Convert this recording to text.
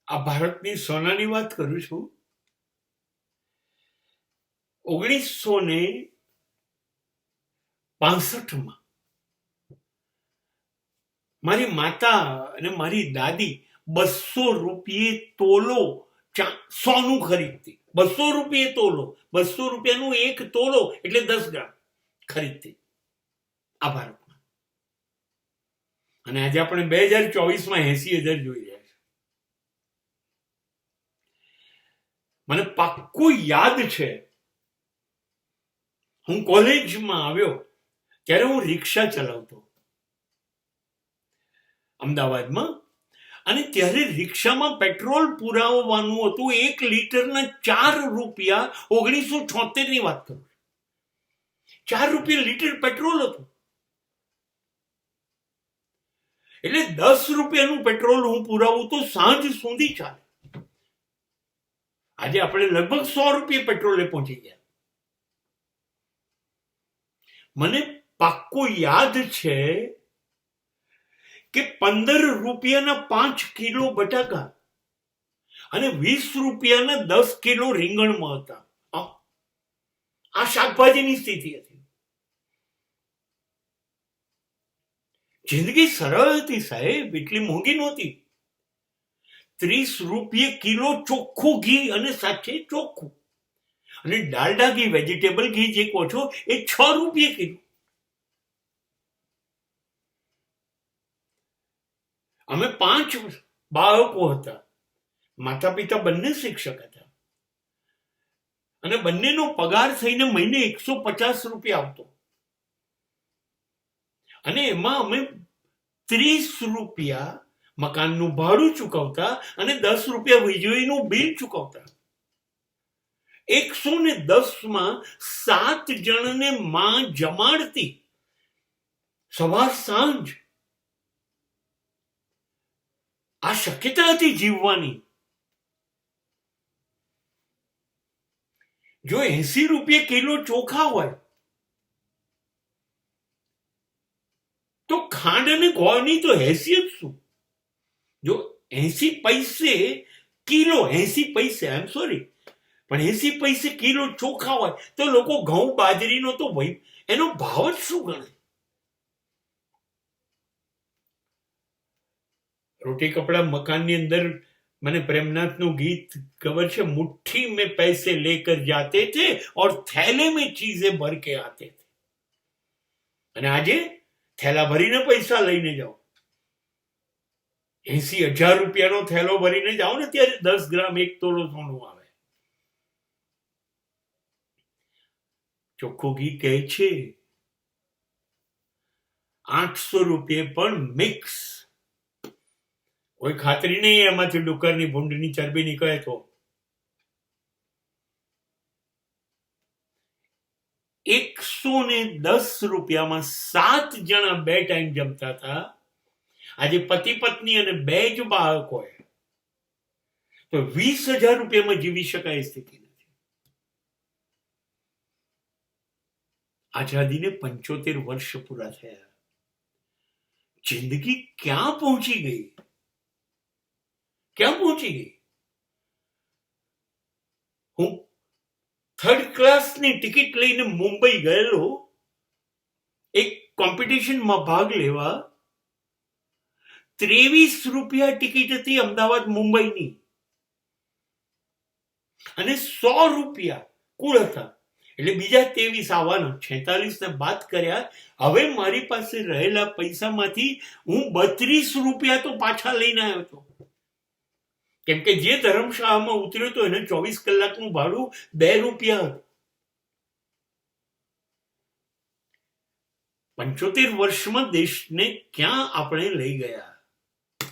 આ ભારતની સોનાની વાત કરું છું. 1965 મારી માતા અને મારી દાદી 200 રૂપિયે તોલો સોનું ખરીદતી. 200 રૂપિયે તોલો, 200 રૂપિયાનું એક તોલો એટલે 10 ગ્રામ ખરીદતી આ ભારતમાં. અને આજે આપણે 2024માં 80,000 જોઈ રહ્યા છે. મને પાક્કું યાદ છે, હું કોલેજમાં આવ્યો ત્યારે હું રિક્ષા ચલાવતો અમદાવાદમાં, અને ત્યારે રિક્ષામાં પેટ્રોલ પુરાવવાનું હતું. 1 લીટરના 4 રૂપિયા. 1976 ની વાત કરું. 4 રૂપિયા લીટર પેટ્રોલ હતું. એટલે 10 રૂપિયાનું પેટ્રોલ હું પુરાવું તો સાંજ સુધી ચાલે. આજે આપણે લગભગ 100 રૂપિયા પેટ્રોલે પહોંચી ગયા. મને પાક્કું યાદ છે કે 15 રૂપિયાના 5 કિલો બટાકા અને 20 રૂપિયાના 10 કિલો રીંગણમાં હતા. આ શાકભાજીની સ્થિતિ હતી. જિંદગી સરળ હતી સાહેબ, એટલી મોંઘી નહોતી. 30 રૂપિયે કિલો ચોખ્ખું ઘી, અને સાચે ચોખ્ખું. અને ડાલડા ઘી, વેજીટેબલ ઘી જે કહો છો એ 6 રૂપિયે કિલો. અમે 5 બાળકો હતા. માતા પિતા બંને શિક્ષક હતા, અને બંનેનો પગાર થઈને મહિને 150 રૂપિયા આવતો. અને એમાં અમે 30 રૂપિયા મકાનનું ભાડું ચૂકવતા અને 10 રૂપિયા વીજળીનું બિલ ચૂકવતા. 110માં 7 જણને માં જમાડતી, સવાર સાંજ. આ શક્યતા હતી જીવવાની. જો 80 રૂપિયા કિલો ચોખા હોય તો ખાંડ અને ગોળની તો હેસિયત શું? જો 80 પૈસે કિલો, 80 પૈસે, આઈ એમ સોરી, પણ 80 પૈસે કિલો ચોખા હોય તો લોકો ઘઉં બાજરીનો તો એનો ભાવ જ શું ગણે? રોટી કપડા મકાનની અંદર મને પ્રેમનાથનું ગીત ખબર છે, મુઠ્ઠી में पैसे लेकर जाते थे और थैले में चीजें भर के आते थे. અને આજે થેલા ભરીને પૈસા લઈને જાઓ. 80,000 રૂપિયાનો થેલો ભરીને જાઓ ને ત્યારે 10 ગ્રામ 1 તોલો સોનું આવે. ચોખ્ખું ઘી કહે છે 800 રૂપિયે પણ મિક્સ. કોઈ ખાતરી નહીં એમાંથી ડુક્કરની ભૂંડની ચરબી નીકળે તો. 110 રૂપિયામાં 7 જણા 2 ટાઈમ જમતા હતા. આજે પતિ પત્ની અને 2 જ બાળકો હોય તો 20,000 રૂપિયામાં જીવી શકાય સ્થિતિ નથી. આઝાદીને 75 વર્ષ પૂરા થયા. જિંદગી ક્યાં પહોંચી ગઈ? ક્યાં પહોંચી ગઈ? હું 3rd ક્લાસની ટિકિટ લઈને મુંબઈ ગયેલો એક કોમ્પિટિશનમાં ભાગ લેવા. 23 રૂપિયા ટિકિટ હતી અમદાવાદ મુંબઈની, અને 100 રૂપિયા કુલ હતા. એટલે બીજા 23 આવવાના, 46 ને બાદ કર્યા. હવે મારી પાસે રહેલા પૈસામાંથી હું 32 રૂપિયા તો પાછા લઈને આવ્યો હતો. કેમ કે જે ધર્મશાળામાં ઉતર્યો તો એને 24 કલાકનું ભાડું 2 રૂપિયા હતું. 75 વર્ષમાં દેશને ક્યાં આપણે લઈ ગયા?